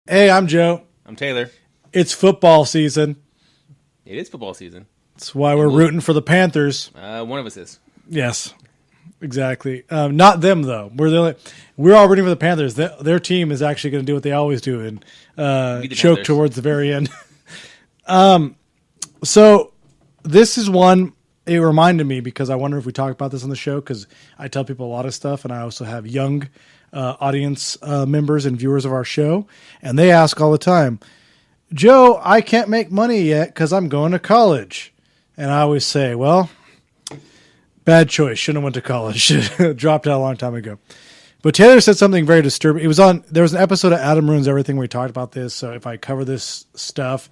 Hey, I'm Joe. I'm Taylor. It's football season. It is football season. That's why we're rooting for the Panthers. One of us is. Yes, exactly. Not them though. We're all rooting for the Panthers. Their team is actually going to do what they always do and choke Panthers towards the very end. So this is one. It reminded me because I wonder if we talk about this on the show because I tell people a lot of stuff, and I also have young audience members and viewers of our show, and they ask all the time, Joe, I can't make money yet because I'm going to college. And I always say, well, bad choice. Shouldn't have went to college. Dropped out a long time ago. But Taylor said something very disturbing. There was an episode of Adam Ruins Everything where he talked about this. So if I cover this stuff,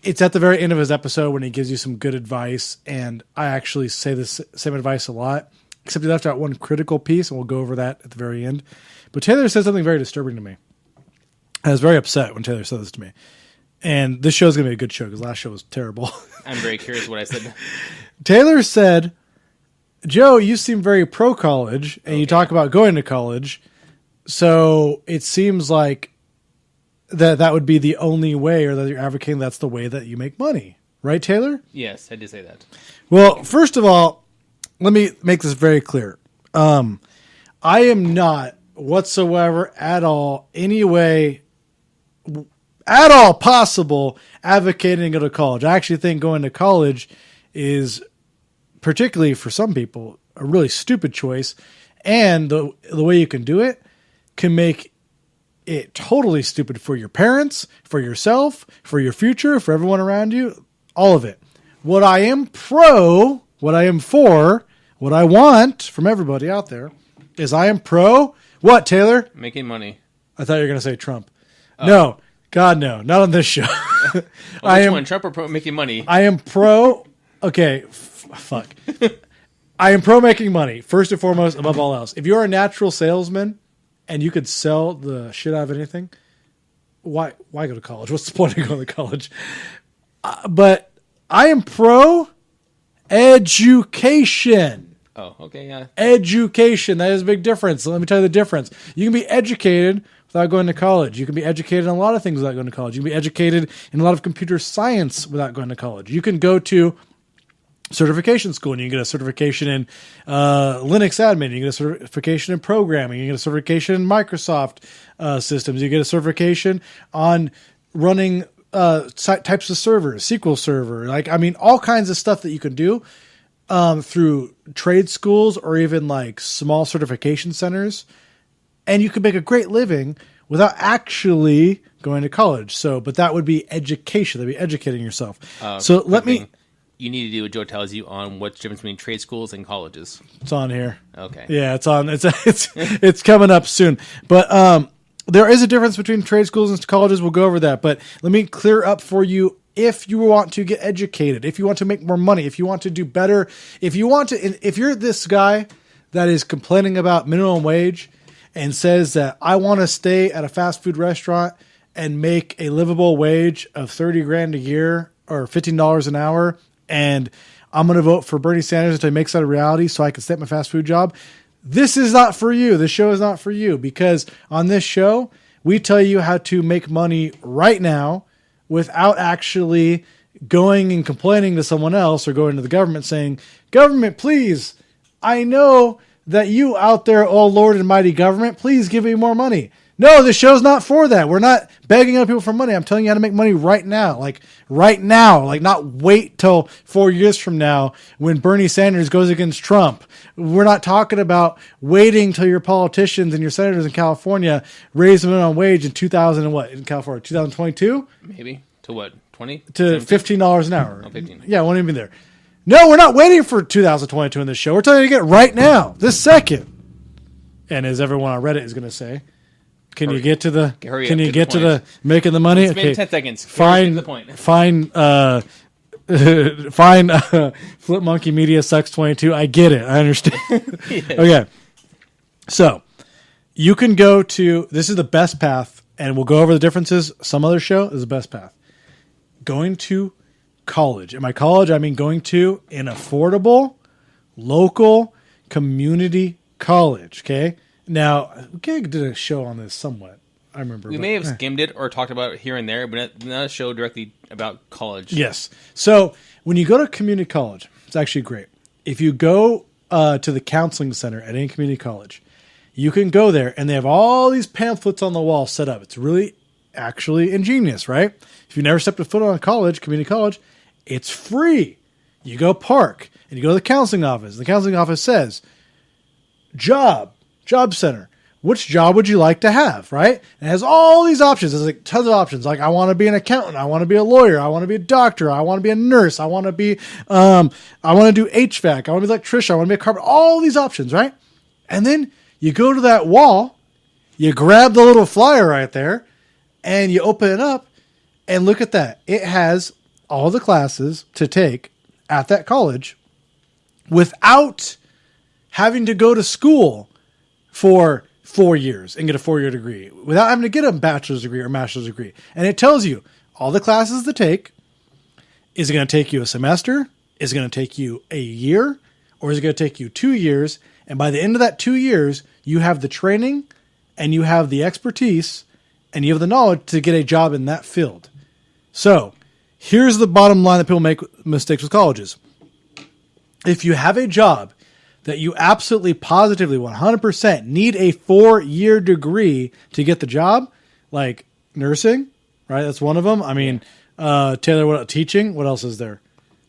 it's at the very end of his episode when he gives you some good advice. And I actually say this same advice a lot, except he left out one critical piece, and we'll go over that at the very end. But Taylor said something very disturbing to me. I was very upset when Taylor said this to me. And this show is going to be a good show because last show was terrible. I'm very curious what I said. Taylor said, Joe, you seem very pro-college, and you talk about going to college. So it seems like that would be the only way, or that you're advocating that's the way that you make money. Right, Taylor? Yes, I did say that. Well, first of all, let me make this very clear. I am not whatsoever at all, any way at all possible advocating to go to college. I actually think going to college is, particularly for some people, a really stupid choice. And the way you can do it can make it totally stupid for your parents, for yourself, for your future, for everyone around you, all of it. What I am for, what I want from everybody out there is I am pro. What, Taylor? Making money. I thought you were going to say Trump. No, God, no, not on this show. Which one, Trump or pro making money? I am pro. Okay, fuck. I am pro making money, first and foremost, above all else. If you're a natural salesman and you could sell the shit out of anything, why go to college? What's the point of going to college? But I am pro education. Oh, okay, yeah. Education. That is a big difference. Let me tell you the difference. You can be educated without going to college. You can be educated in a lot of things without going to college. You can be educated in a lot of computer science without going to college. You can go to certification school and you can get a certification in Linux admin. You can get a certification in programming. You can get a certification in Microsoft systems. You get a certification on running types of servers, SQL Server. All kinds of stuff that you can do through trade schools or even like small certification centers. And you can make a great living without actually going to college. But that would be education. That'd be educating yourself. You need to do what Joe tells you on what's the difference between trade schools and colleges. It's on here. Okay. Yeah, it's on. It's coming up soon. But there is a difference between trade schools and colleges. We'll go over that. But let me clear up for you. If you want to get educated, if you want to make more money, if you want to do better, if you're this guy that is complaining about minimum wage and says that I want to stay at a fast food restaurant and make a livable wage of $30,000 a year or $15 an hour, and I'm going to vote for Bernie Sanders until he makes that a reality so I can stay at my fast food job. This is not for you. This show is not for you, because on this show, we tell you how to make money right now without actually going and complaining to someone else or going to the government saying, government, please, I know that you out there, oh Lord and mighty government, please give me more money. No, this show's not for that. We're not begging other people for money. I'm telling you how to make money right now. Like not wait till 4 years from now when Bernie Sanders goes against Trump. We're not talking about waiting till your politicians and your senators in California raise the minimum wage in 2000 and what in California, 2022? Maybe. To what? 20? To $15 an hour. Oh, 15. Yeah, won't even be there. No, we're not waiting for 2022 in this show. We're telling you to get right now, this second. And as everyone on Reddit is going to say, Can you get to the making the money? It's been 10 seconds. Fine. The point. Fine. Flip Monkey Media sucks 22. I get it. I understand. Yes. Okay. So you can go to, this is the best path, and we'll go over the differences. Some other show is the best path. Going to college. And by college, I mean going to an affordable, local, community college. Okay. Now, we did a show on this somewhat. I remember. We may have skimmed it or talked about it here and there, but not a show directly about college. Yes. So when you go to community college, it's actually great. If you go to the counseling center at any community college, you can go there and they have all these pamphlets on the wall set up. It's really actually ingenious, right? If you never stepped a foot on a college, community college, it's free. You go park and you go to the counseling office. The counseling office says, job center. Which job would you like to have, right? And it has all these options. There's like tons of options. Like, I want to be an accountant. I want to be a lawyer. I want to be a doctor. I want to be a nurse. I want to be, I want to do HVAC. I want to be an electrician. I want to be a carpenter. All these options, right? And then you go to that wall, you grab the little flyer right there, and you open it up and look at that. It has all the classes to take at that college without having to go to school for 4 years and get a 4-year degree, without having to get a bachelor's degree or master's degree. And it tells you all the classes to take. Is it going to take you a semester? Is it going to take you a year? Or is it going to take you 2 years? And by the end of that 2 years, you have the training and you have the expertise and you have the knowledge to get a job in that field. So here's the bottom line that people make mistakes with colleges. If you have a job that you absolutely, positively, 100% need a 4-year degree to get the job, like nursing, right? That's one of them. I mean, Taylor, what teaching? What else is there?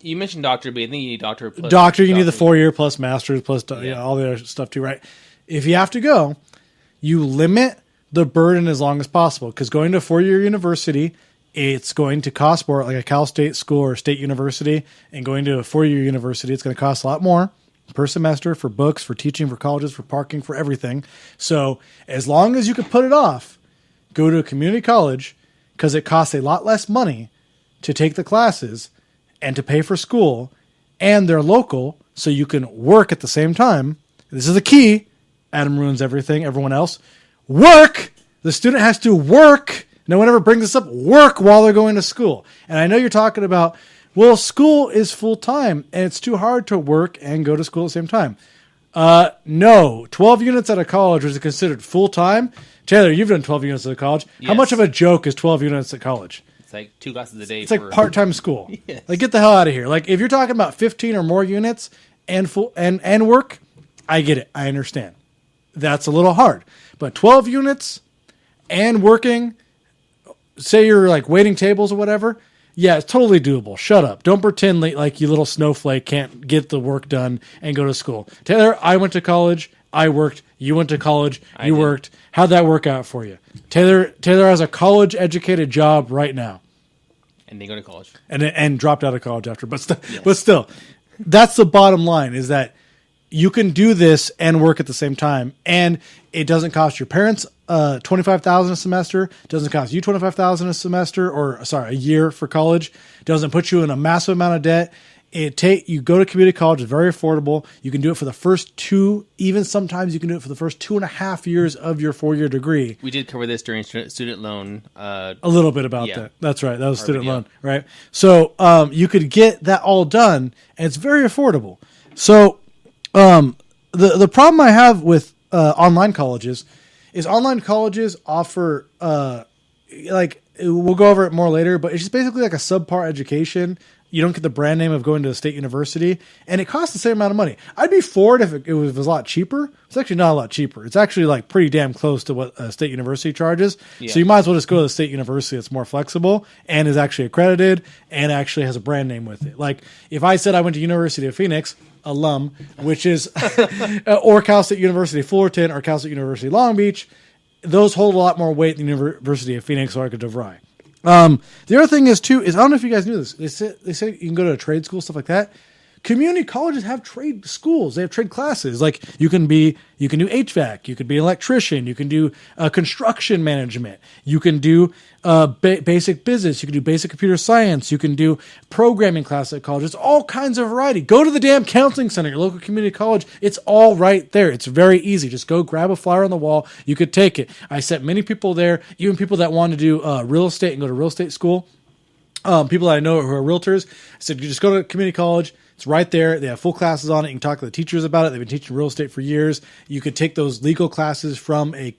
You mentioned doctor, but I think you need doctor plus. Doctor, you need the 4-year plus master's plus all the other stuff too, right? If you have to go, you limit the burden as long as possible, because going to a 4-year university, it's going to cost more, like a Cal State school or state university, and going to a 4-year university, it's going to cost a lot more per semester for books, for teaching, for colleges, for parking, for everything. So as long as you can put it off, go to a community college, because it costs a lot less money to take the classes and to pay for school, and they're local, so you can work at the same time. This is the key. Adam ruins everything. Everyone else. Work! The student has to work. No one ever brings this up. Work while they're going to school. And I know you're talking about, well, school is full-time, and it's too hard to work and go to school at the same time. No. 12 units at a college was considered full-time. Taylor, you've done 12 units at a college. Yes. How much of a joke is 12 units at college? It's like 2 classes a day. It's like part-time school. Yes. Like, get the hell out of here. Like, if you're talking about 15 or more units and full and work, I get it. I understand. That's a little hard. But 12 units and working, say you're like waiting tables or whatever, yeah, it's totally doable. Shut up. Don't pretend like you little snowflake can't get the work done and go to school. Taylor, I went to college. I worked. You went to college. You worked. How'd that work out for you? Taylor has a college-educated job right now. And they go to college. And dropped out of college after. But still, that's the bottom line, is that you can do this and work at the same time. And it doesn't cost your parents $25,000 a semester. It doesn't cost you $25,000 a semester, or a year for college. It doesn't put you in a massive amount of debt. You go to community college. It's very affordable. You can do it for the first 2, even sometimes you can do it for the first 2.5 years of your 4-year degree. We did cover this during student loan. A little bit about that. That's right. That was student loan, right? So you could get that all done, and it's very affordable. So the problem I have with online colleges is online colleges offer we'll go over it more later, but it's just basically like a subpar education. You don't get the brand name of going to a state university, and it costs the same amount of money. I'd be for it if it was a lot cheaper. It's actually not a lot cheaper. It's actually like pretty damn close to what a state university charges. Yeah. So you might as well just go to the state university that's more flexible and is actually accredited and actually has a brand name with it. Like if I said I went to University of Phoenix, alum, which is or Cal State University Fullerton or Cal State University Long Beach, those hold a lot more weight than the University of Phoenix or Arca DeVry. The other thing is I don't know if you guys knew this. They say you can go to a trade school, stuff like that. Community colleges have trade schools. They have trade classes. Like you can do HVAC. You could be an electrician. You can do construction management. You can do basic business. You can do basic computer science. You can do programming classes at college. It's all kinds of variety. Go to the damn counseling center, your local community college. It's all right there. It's very easy. Just go grab a flyer on the wall. You could take it. I sent many people there, even people that want to do real estate and go to real estate school. People that I know who are realtors, I said, you just go to community college. It's right there. They have full classes on it. You can talk to the teachers about it. They've been teaching real estate for years. You could take those legal classes from a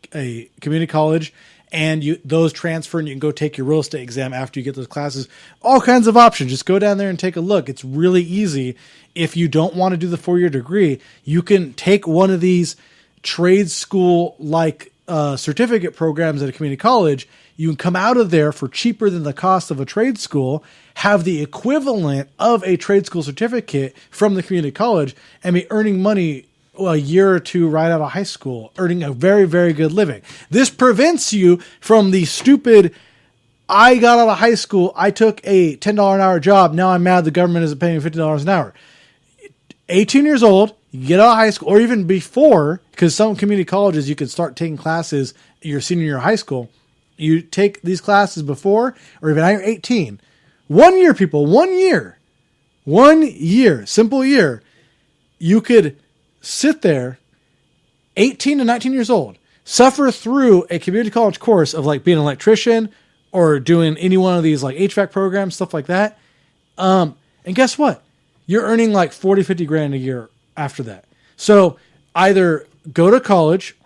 community college, and those transfer, and you can go take your real estate exam after you get those classes. All kinds of options. Just go down there and take a look. It's really easy. If you don't want to do the 4-year degree, you can take one of these trade school like certificate programs at a community college. You can come out of there for cheaper than the cost of a trade school, have the equivalent of a trade school certificate from the community college, and be earning money a year or two right out of high school, earning a very, very good living. This prevents you from the stupid, I got out of high school, I took a $10 an hour job, now I'm mad the government isn't paying me $50 an hour. 18 years old, you get out of high school, or even before, because some community colleges, you can start taking classes your senior year of high school. You take these classes before, or even you're 18. 1 year, people, 1 year. 1 year, simple year. You could sit there, 18 to 19 years old, suffer through a community college course of like being an electrician or doing any one of these like HVAC programs, stuff like that. And guess what? You're earning like 40, 50 grand a year after that. So either go to college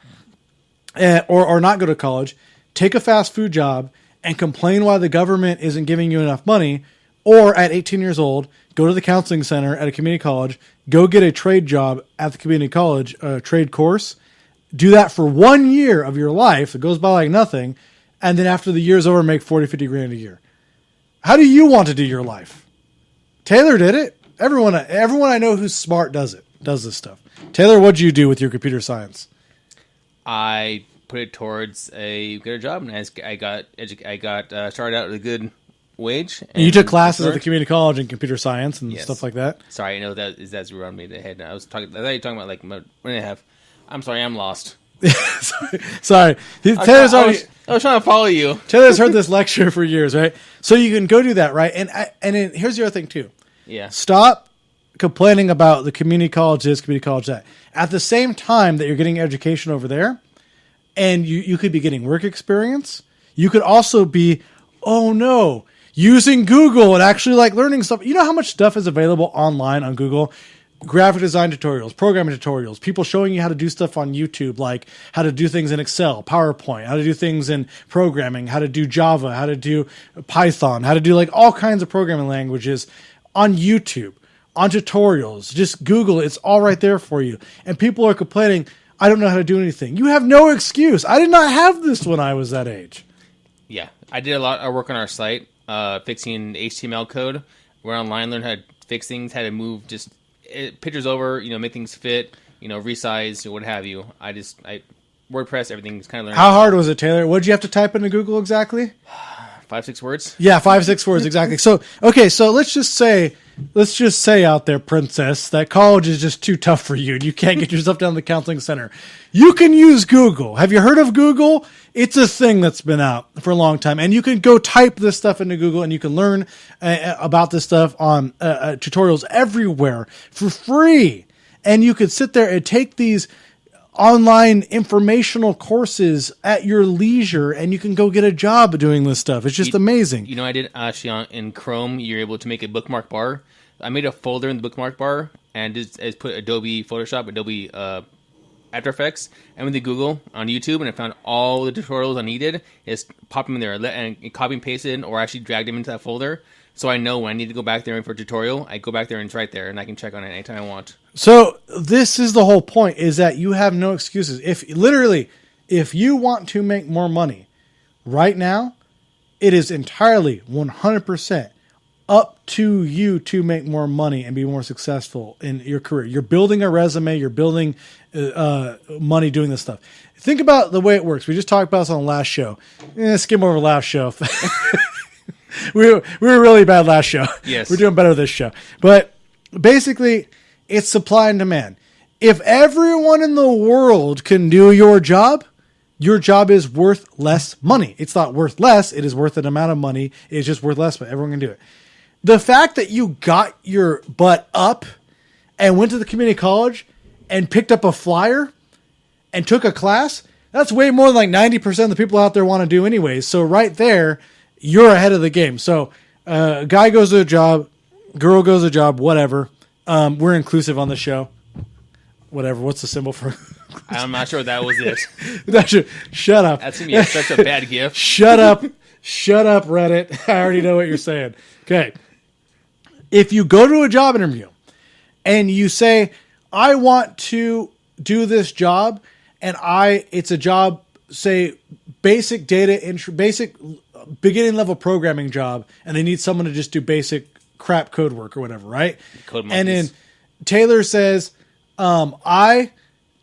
or not go to college, take a fast food job and complain why the government isn't giving you enough money, or at 18 years old, go to the counseling center at a community college, go get a trade job at the community college, a trade course, do that for 1 year of your life. It goes by like nothing. And then after the year's over, make 40, 50 grand a year. How do you want to do your life? Taylor did it. Everyone I know who's smart does this stuff. Taylor, what'd you do with your computer science? I put it towards a good job, and I got started out with a good wage. And you took classes at the community college in computer science and stuff like that? Sorry, I know that's around me in the head. I thought you were talking about like what did I have? I'm sorry, I'm lost. Sorry. I was trying to follow you. Taylor's heard this lecture for years, right? So you can go do that, right? And here's the other thing too. Yeah. Stop complaining about the community college this, community college that. At the same time that you're getting education over there, and you could be getting work experience, you could also be, using Google and actually like learning stuff. You know how much stuff is available online on Google? Graphic design tutorials, programming tutorials, people showing you how to do stuff on YouTube, like how to do things in Excel, PowerPoint, how to do things in programming, how to do Java, how to do Python, how to do like all kinds of programming languages on YouTube, on tutorials. Just Google it. It's all right there for you. And people are complaining, I don't know how to do anything. You have no excuse. I did not have this when I was that age. Yeah. I did a lot of work on our site, fixing HTML code. We're online, learn how to fix things, how to move pictures over, make things fit, resize, what have you. WordPress, everything's kind of learning. How hard was it, Taylor? What did you have to type into Google exactly? 5-6 words. Yeah, 5-6 words exactly. So let's just say out there, princess, that college is just too tough for you and you can't get yourself down to the counseling center. You can use Google. Have you heard of Google? It's a thing that's been out for a long time, and you can go type this stuff into Google and you can learn about this stuff on tutorials everywhere for free. And you could sit there and take these online informational courses at your leisure, and you can go get a job doing this stuff. It's just amazing. I did actually in Chrome, you're able to make a bookmark bar. I made a folder in the bookmark bar and just put Adobe Photoshop, Adobe After Effects, and with the Google on YouTube, and I found all the tutorials I needed. Just pop them in there and copy and paste it, or actually drag them into that folder. So I know when I need to go back there for a tutorial, I go back there and it's right there, and I can check on it anytime I want. So this is the whole point, is that you have no excuses. If you want to make more money right now, it is entirely 100% up to you to make more money and be more successful in your career. You're building a resume. You're building money doing this stuff. Think about the way it works. We just talked about this on the last show. Skim over the last show. We were really bad last show. Yes. We're doing better this show. But basically, it's supply and demand. If everyone in the world can do your job is worth less money. It's not worth less. It is worth an amount of money. It's just worth less, but everyone can do it. The fact that you got your butt up and went to the community college and picked up a flyer and took a class, that's way more than like 90% of the people out there want to do anyways. So right there, you're ahead of the game. So guy goes to a job, girl goes to a job, whatever. We're inclusive on the show. Whatever. What's the symbol for? I'm not sure that was it. Shut up. That's gonna be such a bad gift. Shut up. Shut up, Reddit. I already know what you're saying. Okay. If you go to a job interview and you say, I want to do this job, and it's a job, say, basic data entry, basic beginning level programming job, and they need someone to just do basic crap code work or whatever, right? Code monkeys. And then Taylor says, I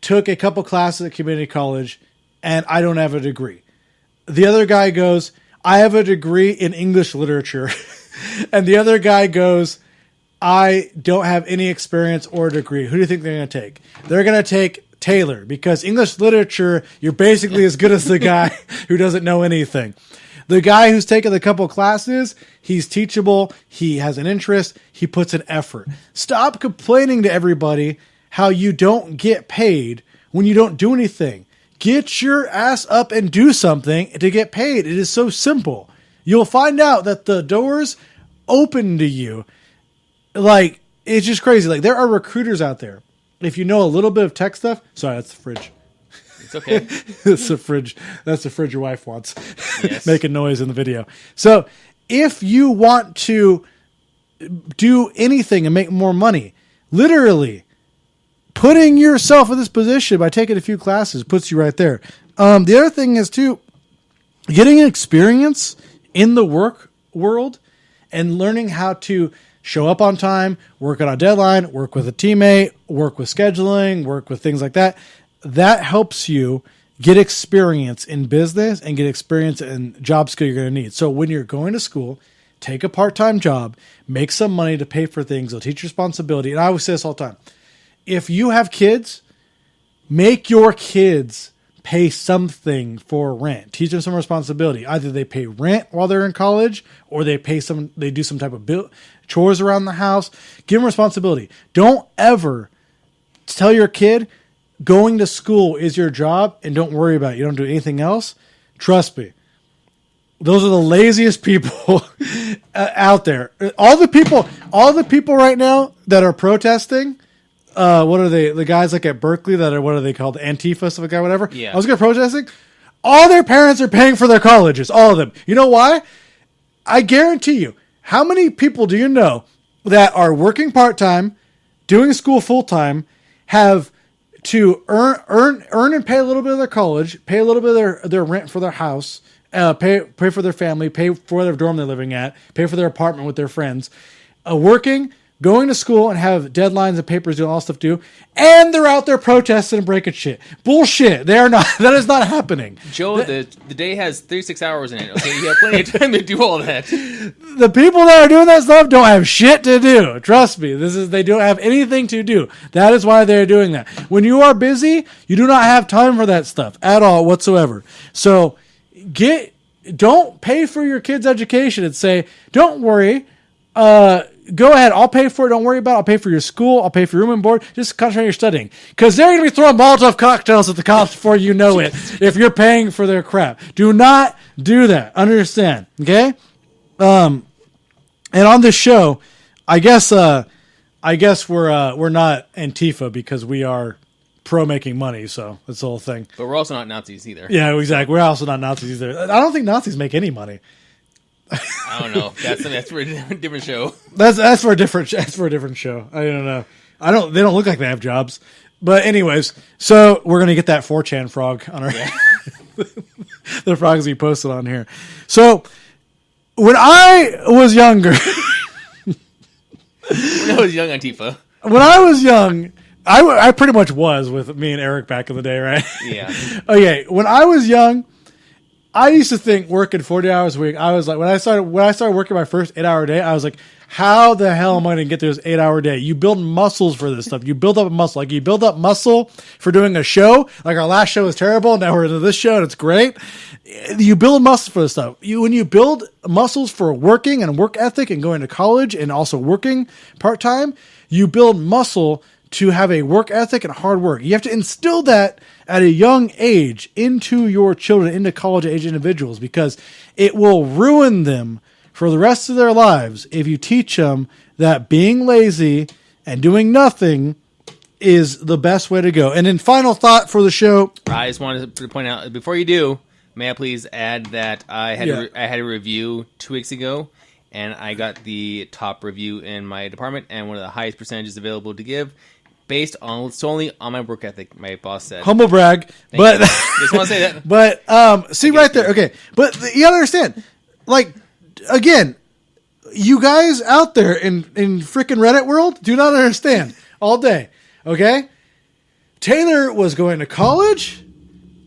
took a couple classes at community college and I don't have a degree. The other guy goes, I have a degree in English literature. And the other guy goes, I don't have any experience or degree. Who do you think they're going to take? They're going to take Taylor, because English literature, you're basically as good as the guy who doesn't know anything. The guy who's taken a couple classes, he's teachable, he has an interest, he puts an effort. Stop complaining to everybody how you don't get paid when you don't do anything. Get your ass up and do something to get paid. It is so simple. You'll find out that the doors open to you. Like, it's just crazy. Like, there are recruiters out there. If you know a little bit of tech stuff, sorry, that's the fridge. It's okay. That's the fridge. That's the fridge your wife wants. Yes. Making noise in the video. So if you want to do anything and make more money, literally putting yourself in this position by taking a few classes puts you right there. The other thing is too, getting experience in the work world and learning how to show up on time, work on a deadline, work with a teammate, work with scheduling, work with things like that. That helps you get experience in business and get experience in job skill you're going to need. So when you're going to school, take a part-time job, make some money to pay for things. They'll teach responsibility. And I always say this all the time. If you have kids, make your kids pay something for rent. Teach them some responsibility. Either they pay rent while they're in college, or they do some type of chores around the house. Give them responsibility. Don't ever tell your kid going to school is your job and don't worry about it. You don't do anything else. Trust me. Those are the laziest people out there. All the people right now that are protesting, what are they? The guys like at Berkeley that are, what are they called? Antifa, stuff like that, whatever. Yeah. I was going to protesting. All their parents are paying for their colleges. All of them. You know why? I guarantee you. How many people do you know that are working part-time, doing school full-time, have to earn and pay a little bit of their college, pay a little bit of their rent for their house, pay for their family, pay for their dorm they're living at, pay for their apartment with their friends, working, going to school and have deadlines and papers, doing all this stuff too, and they're out there protesting and breaking shit. Bullshit. They are not. That is not happening. Joe, the day has 36 hours in it. Okay, you have plenty of time to do all that. The people that are doing that stuff don't have shit to do. Trust me. They don't have anything to do. That is why they're doing that. When you are busy, you do not have time for that stuff at all whatsoever. So don't pay for your kids' education and say, don't worry, go ahead, I'll pay for it, don't worry about it, I'll pay for your school, I'll pay for your room and board, just concentrate on your studying. Because they're going to be throwing Molotov cocktails at the cops before you know it, if you're paying for their crap. Do not do that. Understand, okay? And on this show, I guess we're not Antifa because we are pro making money, so that's the whole thing. But we're also not Nazis either. Yeah, exactly. We're also not Nazis either. I don't think Nazis make any money. I don't know. That's for a different show. That's for a different show. I don't know. They don't look like they have jobs. But anyways, so we're gonna get that 4chan frog on our the frogs we posted on here. So when I was younger, When I was young Antifa. when I was young, I pretty much was with me and Eric back in the day, right? Yeah. Okay, when I was young, I used to think working 40 hours a week, I was like, when I started working my first 8-hour day, I was like, how the hell am I going to get through this 8-hour day? You build muscles for this stuff. You build up a muscle. Like you build up muscle for doing a show. Like our last show was terrible. Now we're into this show and it's great. You build muscles for this stuff. When you build muscles for working and work ethic and going to college and also working part-time, you build muscle to have a work ethic and hard work. You have to instill that at a young age into your children, into college-age individuals, because it will ruin them for the rest of their lives if you teach them that being lazy and doing nothing is the best way to go. And then final thought for the show. I just wanted to point out, before you do, may I please add that I had a review 2 weeks ago, and I got the top review in my department and one of the highest percentages available to give, based on solely on my work ethic. My boss said, humble brag, but just want to say that. But see right there, okay. But you gotta understand, like, again, you guys out there in freaking Reddit world do not understand all day. Okay, Taylor was going to college,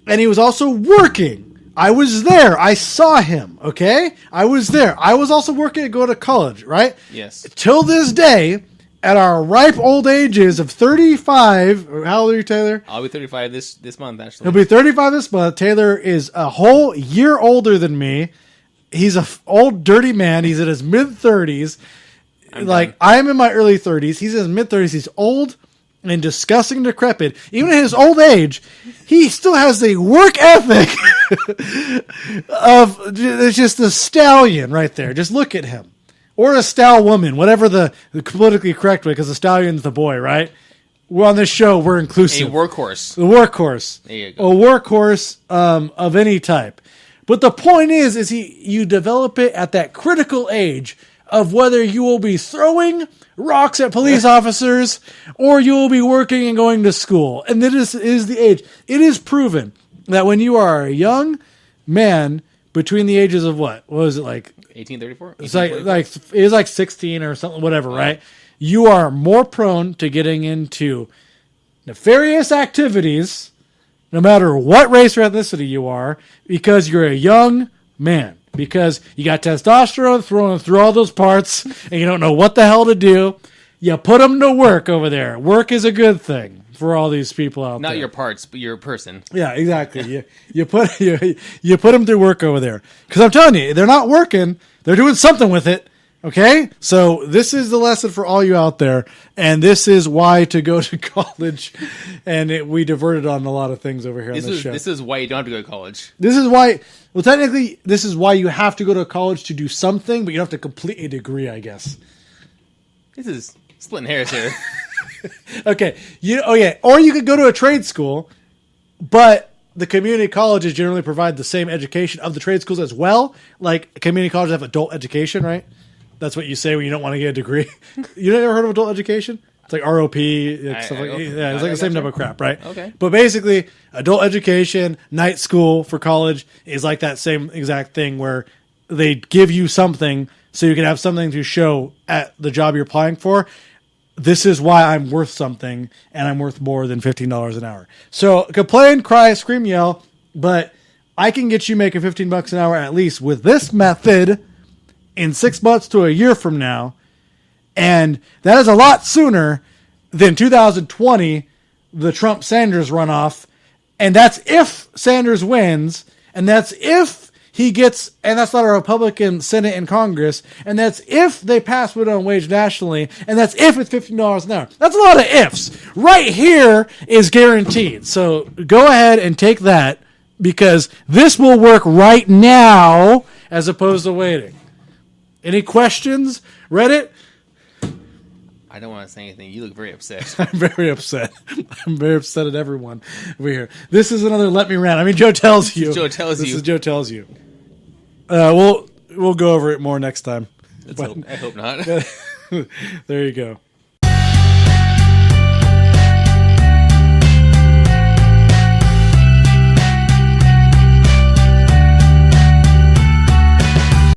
and he was also working. I was there. I saw him. Okay, I was there. I was also working to go to college. Right? Yes. Till this day, at our ripe old ages of 35. How old are you, Taylor? I'll be 35 this month. Actually, He'll be 35 this month. Taylor is a whole year older than me. He's a old dirty man. He's in his mid-30s. I'm in my early 30s. He's in his mid-30s. He's old and disgusting and decrepit. Even at his old age, he still has a work ethic of it's just a stallion right there. Just look at him. Or a stal woman, whatever the politically correct way, because the stallion's the boy, right? We're on this show, we're inclusive. a workhorse. The workhorse. There you go. A workhorse of any type. But the point is you develop it at that critical age of whether you will be throwing rocks at police officers or you will be working and going to school. And this is the age. It is proven that when you are a young man between the ages of what? What was it like? 1834? It's it was like 16 or something, whatever, right? You are more prone to getting into nefarious activities, no matter what race or ethnicity you are, because you're a young man. Because you got testosterone thrown through all those parts, and you don't know what the hell to do. You put them to work over there. Work is a good thing for all these people out there. Not your parts, but your person. Yeah, exactly. you put them to work over there. Because I'm telling you, they're not working. They're doing something with it. Okay? So this is the lesson for all you out there. And this is why to go to college. And we diverted on a lot of things over here on this show. This is why you don't have to go to college. This is why, well, technically, this is why you have to go to college to do something, but you don't have to complete a degree, I guess. This is splitting hairs here. Okay. Or you could go to a trade school, but the community colleges generally provide the same education of the trade schools as well. Like, community colleges have adult education, right? That's what you say when you don't want to get a degree. You never heard of adult education? It's like ROP. It's like the same type of crap, right? Okay. But basically, adult education, night school for college is like that same exact thing where they give you something so you can have something to show at the job you're applying for. This is why I'm worth something, and I'm worth more than $15 an hour. So complain, cry, scream, yell, but I can get you making $15 an hour at least with this method in 6 months to a year from now. And that is a lot sooner than 2020, the Trump-Sanders runoff. And that's if Sanders wins, and that's if he gets, and that's not a Republican Senate and Congress, and that's if they pass minimum wage nationally, and that's if it's $15 an hour. That's a lot of ifs. Right here is guaranteed. So go ahead and take that, because this will work right now as opposed to waiting. Any questions, Reddit? I don't want to say anything. You look very upset. I'm very upset. I'm very upset at everyone over here. This is another Let Me Rant. I mean, Joe tells you. Joe tells you. This is Joe tells you. We'll go over it more next time. I hope not. There you go.